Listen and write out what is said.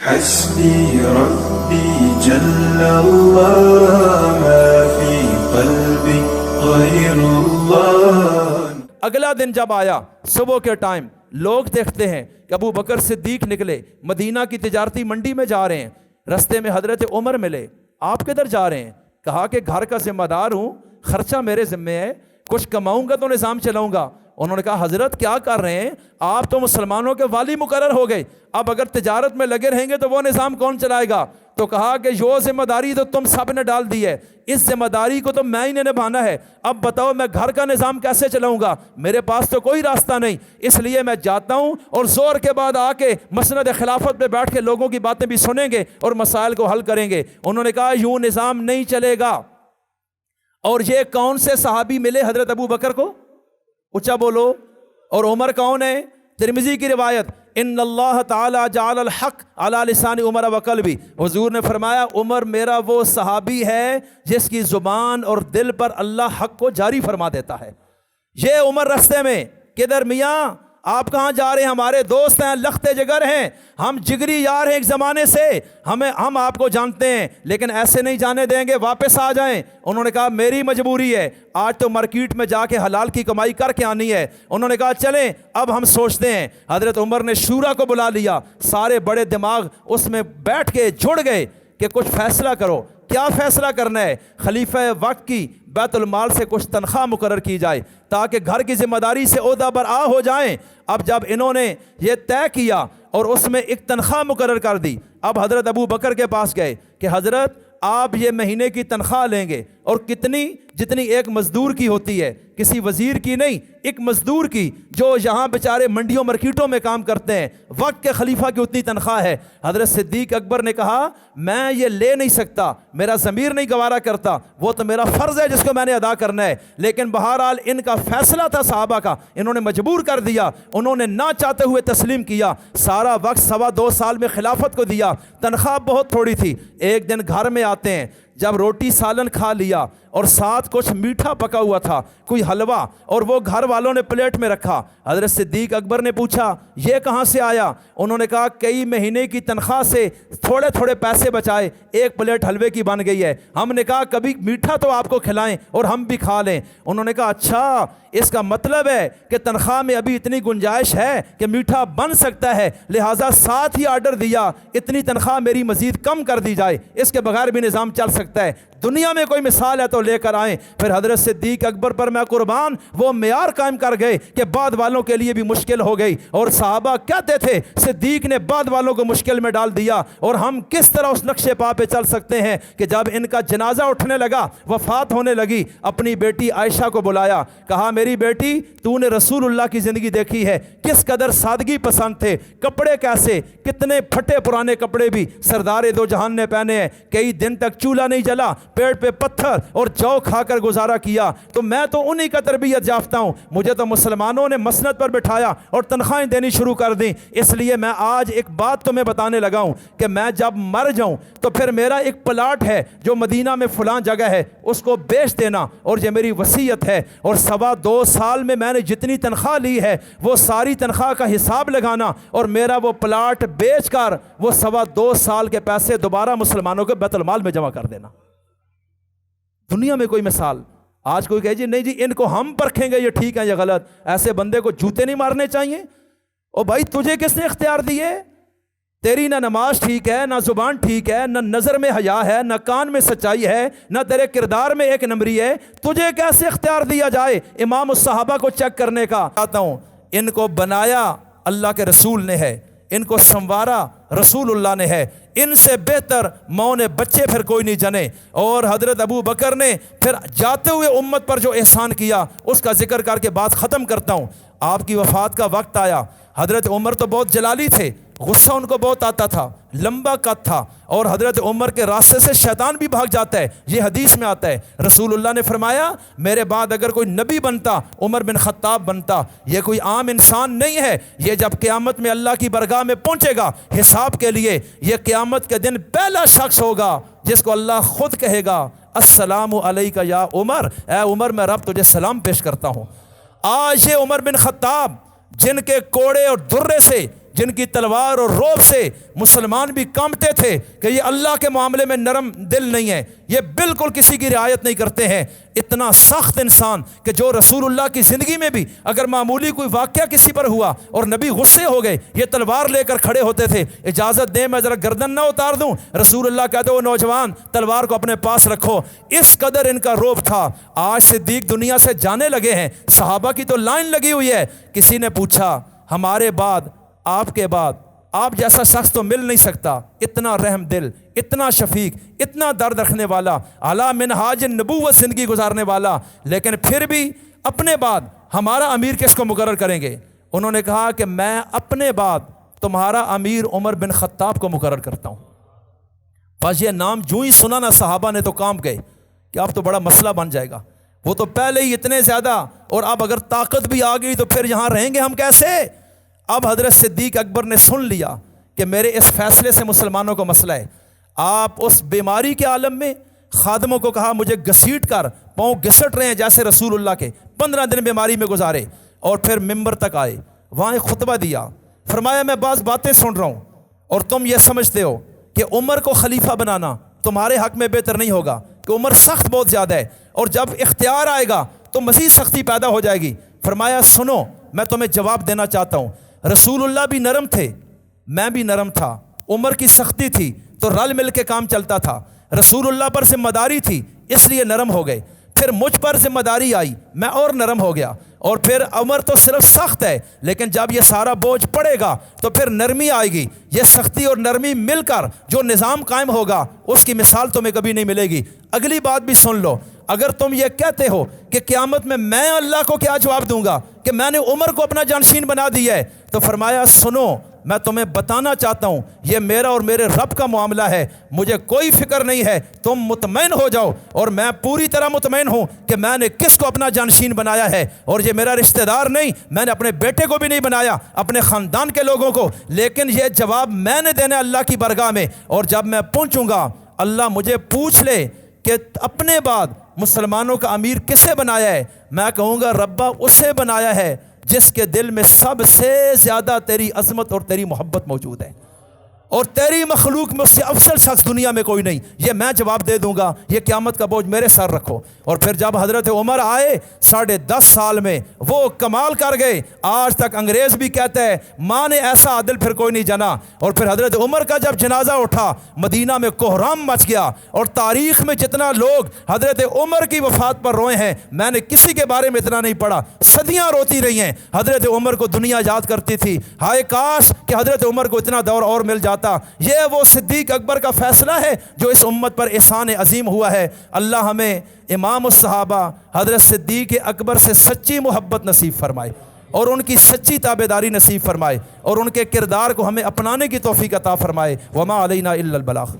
حسبي ربي جل اللہ ما فی قلبی غیر اللہ۔ اگلا دن جب آیا صبح کے ٹائم، لوگ دیکھتے ہیں کہ ابو بکر صدیق نکلے، مدینہ کی تجارتی منڈی میں جا رہے ہیں، رستے میں حضرت عمر ملے۔ آپ کدھر جا رہے ہیں؟ کہا کہ گھر کا ذمہ دار ہوں، خرچہ میرے ذمے ہے، کچھ کماؤں گا تو نظام چلاؤں گا۔ انہوں نے کہا حضرت کیا کر رہے ہیں آپ؟ تو مسلمانوں کے والی مقرر ہو گئے، اب اگر تجارت میں لگے رہیں گے تو وہ نظام کون چلائے گا؟ تو کہا کہ یہ ذمہ داری تو تم سب نے ڈال دی ہے، اس ذمہ داری کو تو میں ہی نے نبھانا ہے۔ اب بتاؤ میں گھر کا نظام کیسے چلاؤں گا؟ میرے پاس تو کوئی راستہ نہیں، اس لیے میں جاتا ہوں اور زور کے بعد آ کے مسند خلافت پہ بیٹھ کے لوگوں کی باتیں بھی سنیں گے اور مسائل کو حل کریں گے۔ انہوں نے کہا یوں نظام نہیں چلے گا۔ اور یہ کون سے صحابی ملے حضرت ابو بکر کو؟ اونچا بولو۔ اور عمر کون ہے؟ ترمذی کی روایت، ان اللہ تعالی جعل الحق علی لسان عمر وقلبی، حضور نے فرمایا عمر میرا وہ صحابی ہے جس کی زبان اور دل پر اللہ حق کو جاری فرما دیتا ہے۔ یہ عمر رستے میں کدھر میاں آپ کہاں جا رہے ہیں؟ ہمارے دوست ہیں، لختے جگر ہیں، ہم جگری یار ہیں ایک زمانے سے، ہم آپ کو جانتے ہیں لیکن ایسے نہیں جانے دیں گے، واپس آ جائیں۔ انہوں نے کہا میری مجبوری ہے، آج تو مارکیٹ میں جا کے حلال کی کمائی کر کے آنی ہے۔ انہوں نے کہا چلیں اب ہم سوچتے ہیں۔ حضرت عمر نے شورا کو بلا لیا، سارے بڑے دماغ اس میں بیٹھ کے جڑ گئے کہ کچھ فیصلہ کرو۔ کیا فیصلہ کرنا ہے؟ خلیفہ وقت کی بیت المال سے کچھ تنخواہ مقرر کی جائے تاکہ گھر کی ذمہ داری سے عہدہ برآ ہو جائیں۔ اب جب انہوں نے یہ طے کیا اور اس میں ایک تنخواہ مقرر کر دی، اب حضرت ابو بکر کے پاس گئے کہ حضرت آپ یہ مہینے کی تنخواہ لیں گے، اور کتنی؟ جتنی ایک مزدور کی ہوتی ہے، کسی وزیر کی نہیں، ایک مزدور کی جو یہاں بیچارے منڈیوں مارکیٹوں میں کام کرتے ہیں، وقت کے خلیفہ کی اتنی تنخواہ ہے۔ حضرت صدیق اکبر نے کہا میں یہ لے نہیں سکتا، میرا ضمیر نہیں گوارا کرتا، وہ تو میرا فرض ہے جس کو میں نے ادا کرنا ہے۔ لیکن بہرحال ان کا فیصلہ تھا صحابہ کا، انہوں نے مجبور کر دیا، انہوں نے نہ چاہتے ہوئے تسلیم کیا۔ سارا وقت 2.25 سال میں خلافت کو دیا، تنخواہ بہت تھوڑی تھی۔ ایک دن گھر میں آتے ہیں، جب روٹی سالن کھا لیا اور ساتھ کچھ میٹھا پکا ہوا تھا، کوئی حلوہ، اور وہ گھر والوں نے پلیٹ میں رکھا۔ حضرت صدیق اکبر نے پوچھا یہ کہاں سے آیا؟ انہوں نے کہا کئی مہینے کی تنخواہ سے تھوڑے تھوڑے پیسے بچائے، ایک پلیٹ حلوے کی بن گئی ہے۔ ہم نے کہا کبھی میٹھا تو آپ کو کھلائیں اور ہم بھی کھا لیں۔ انہوں نے کہا اچھا اس کا مطلب ہے کہ تنخواہ میں ابھی اتنی گنجائش ہے کہ میٹھا بن سکتا ہے، لہٰذا ساتھ ہی آرڈر دیا اتنی تنخواہ میری مزید کم کر دی جائے، اس کے بغیر بھی نظام چل سکتا ہے۔ دنیا میں کوئی مثال ہے تو لے کر آئیں۔ پھر حضرت صدیق اکبر پر میں قربان وہ معیار قائم کر گئے کہ بعد والوں کے لیے بھی مشکل ہو گئی، اور صحابہ کہتے تھے صدیق نے بعد والوں کو مشکل میں ڈال دیا۔ اور ہم کس طرح اس نقشے پا پہ چل سکتے ہیں کہ جب ان کا جنازہ اٹھنے لگا، وفات ہونے لگی، اپنی بیٹی عائشہ کو بلایا، کہا میری بیٹی تو نے رسول اللہ کی زندگی دیکھی ہے، کس قدر سادگی پسند تھے، کپڑے کیسے، کتنے پھٹے پرانے کپڑے بھی سردار دو جہان نے پہنے ہیں، کئی دن تک چولہا نہیں جلا، پیڑ پہ پتھر اور جو کھا کر گزارا کیا، تو میں تو انہی کا تربیت یافتہ ہوں، مجھے تو مسلمانوں نے مسند پر بٹھایا اور تنخواہیں دینی شروع کر دیں۔ اس لیے میں آج ایک بات تمہیں بتانے لگا ہوں کہ میں جب مر جاؤں تو پھر میرا ایک پلاٹ ہے جو مدینہ میں فلاں جگہ ہے، اس کو بیچ دینا، اور یہ میری وصیت ہے۔ اور 2.25 سال میں نے جتنی تنخواہ لی ہے وہ ساری تنخواہ کا حساب لگانا، اور میرا وہ پلاٹ بیچ کر وہ 2.25 سال کے پیسے دوبارہ مسلمانوں کے بیت المال میں جمع کر دینا۔ دنیا میں کوئی مثال؟ آج کوئی کہے جی نہیں جی ان کو ہم پرکھیں گے یہ ٹھیک ہے یا غلط، ایسے بندے کو جوتے نہیں مارنے چاہیے۔ او بھائی تجھے کس نے اختیار دیے؟ تیری نہ نماز ٹھیک ہے، نہ زبان ٹھیک ہے، نہ نظر میں حیا ہے، نہ کان میں سچائی ہے، نہ تیرے کردار میں ایک نمبری ہے، تجھے کیسے اختیار دیا جائے امام الصحابہ کو چیک کرنے کا؟ چاہتا ہوں ان کو بنایا اللہ کے رسول نے ہے، ان کو سنوارا رسول اللہ نے ہے، ان سے بہتر ماں نے بچے پھر کوئی نہیں جنے۔ اور حضرت ابو بکر نے پھر جاتے ہوئے امت پر جو احسان کیا اس کا ذکر کر کے بات ختم کرتا ہوں۔ آپ کی وفات کا وقت آیا، حضرت عمر تو بہت جلالی تھے، غصہ ان کو بہت آتا تھا، لمبا قد تھا، اور حضرت عمر کے راستے سے شیطان بھی بھاگ جاتا ہے، یہ حدیث میں آتا ہے۔ رسول اللہ نے فرمایا میرے بعد اگر کوئی نبی بنتا عمر بن خطاب بنتا، یہ کوئی عام انسان نہیں ہے، یہ جب قیامت میں اللہ کی برگاہ میں پہنچے گا حساب کے لیے، یہ قیامت کے دن پہلا شخص ہوگا جس کو اللہ خود کہے گا السلام علیکہ یا عمر، اے عمر میں رب تجھے سلام پیش کرتا ہوں۔ آج یہ عمر بن خطاب جن کے کوڑے اور درے سے جن کی تلوار اور روب سے مسلمان بھی کانپتے تھے کہ یہ اللہ کے معاملے میں نرم دل نہیں ہے، یہ بالکل کسی کی رعایت نہیں کرتے ہیں، اتنا سخت انسان کہ جو رسول اللہ کی زندگی میں بھی اگر معمولی کوئی واقعہ کسی پر ہوا اور نبی غصے ہو گئے، یہ تلوار لے کر کھڑے ہوتے تھے، اجازت دیں میں ذرا گردن نہ اتار دوں؟ رسول اللہ کہتے وہ نوجوان تلوار کو اپنے پاس رکھو۔ اس قدر ان کا روب تھا۔ آج صدیق دنیا سے جانے لگے ہیں، صحابہ کی تو لائن لگی ہوئی ہے۔ کسی نے پوچھا ہمارے بعد، آپ کے بعد آپ جیسا شخص تو مل نہیں سکتا، اتنا رحم دل، اتنا شفیق، اتنا درد رکھنے والا، اعلیٰ منہاج نبوت زندگی گزارنے والا، لیکن پھر بھی اپنے بعد ہمارا امیر کس کو مقرر کریں گے؟ انہوں نے کہا کہ میں اپنے بعد تمہارا امیر عمر بن خطاب کو مقرر کرتا ہوں۔ بس یہ نام جو ہی سنا نا صحابہ نے تو کام گئے کہ اب تو بڑا مسئلہ بن جائے گا، وہ تو پہلے ہی اتنے زیادہ، اور اب اگر طاقت بھی آ گئی تو پھر یہاں رہیں گے ہم کیسے؟ اب حضرت صدیق اکبر نے سن لیا کہ میرے اس فیصلے سے مسلمانوں کو مسئلہ ہے۔ آپ اس بیماری کے عالم میں خادموں کو کہا مجھے گھسیٹ کر، پاؤں گھسٹ رہے ہیں جیسے رسول اللہ کے، 15 دن بیماری میں گزارے، اور پھر ممبر تک آئے، وہاں ایک خطبہ دیا، فرمایا میں بعض باتیں سن رہا ہوں اور تم یہ سمجھتے ہو کہ عمر کو خلیفہ بنانا تمہارے حق میں بہتر نہیں ہوگا کہ عمر سخت بہت زیادہ ہے، اور جب اختیار آئے گا تو مزید سختی پیدا ہو جائے گی۔ فرمایا سنو میں تمہیں جواب دینا چاہتا ہوں، رسول اللہ بھی نرم تھے، میں بھی نرم تھا، عمر کی سختی تھی تو رل مل کے کام چلتا تھا، رسول اللہ پر ذمہ داری تھی اس لیے نرم ہو گئے، پھر مجھ پر ذمہ داری آئی میں اور نرم ہو گیا، اور پھر عمر تو صرف سخت ہے لیکن جب یہ سارا بوجھ پڑے گا تو پھر نرمی آئے گی، یہ سختی اور نرمی مل کر جو نظام قائم ہوگا اس کی مثال تمہیں کبھی نہیں ملے گی۔ اگلی بات بھی سن لو، اگر تم یہ کہتے ہو کہ قیامت میں اللہ کو کیا جواب دوں گا کہ میں نے عمر کو اپنا جانشین بنا دیا ہے، تو فرمایا سنو میں تمہیں بتانا چاہتا ہوں یہ میرا اور میرے رب کا معاملہ ہے، مجھے کوئی فکر نہیں ہے، تم مطمئن ہو جاؤ، اور میں پوری طرح مطمئن ہوں کہ میں نے کس کو اپنا جانشین بنایا ہے، اور یہ میرا رشتہ دار نہیں، میں نے اپنے بیٹے کو بھی نہیں بنایا، اپنے خاندان کے لوگوں کو، لیکن یہ جواب میں نے دینا اللہ کی بارگاہ میں، اور جب میں پہنچوں گا اللہ مجھے پوچھ لے کہ اپنے بعد مسلمانوں کا امیر کسے بنایا ہے، میں کہوں گا ربا اسے بنایا ہے جس کے دل میں سب سے زیادہ تیری عظمت اور تیری محبت موجود ہے، اور تیری مخلوق میں اس سے افضل شخص دنیا میں کوئی نہیں، یہ میں جواب دے دوں گا، یہ قیامت کا بوجھ میرے سر رکھو۔ اور پھر جب حضرت عمر آئے 10.5 سال میں وہ کمال کر گئے، آج تک انگریز بھی کہتا ہے ماں نے ایسا عادل پھر کوئی نہیں جنا۔ اور پھر حضرت عمر کا جب جنازہ اٹھا مدینہ میں کوہرام مچ گیا، اور تاریخ میں جتنا لوگ حضرت عمر کی وفات پر روئے ہیں میں نے کسی کے بارے میں اتنا نہیں پڑھا، صدیاں روتی رہی ہیں، حضرت عمر کو دنیا یاد کرتی تھی، ہائے کاش کہ حضرت عمر کو اتنا دور اور مل جاتا۔ یہ وہ صدیق اکبر کا فیصلہ ہے جو اس امت پر احسان عظیم ہوا ہے۔ اللہ ہمیں امام الصحابہ حضرت صدیق اکبر سے سچی محبت نصیب فرمائے، اور ان کی سچی تابعداری نصیب فرمائے، اور ان کے کردار کو ہمیں اپنانے کی توفیق عطا فرمائے۔ وما علینا الا البلاغ۔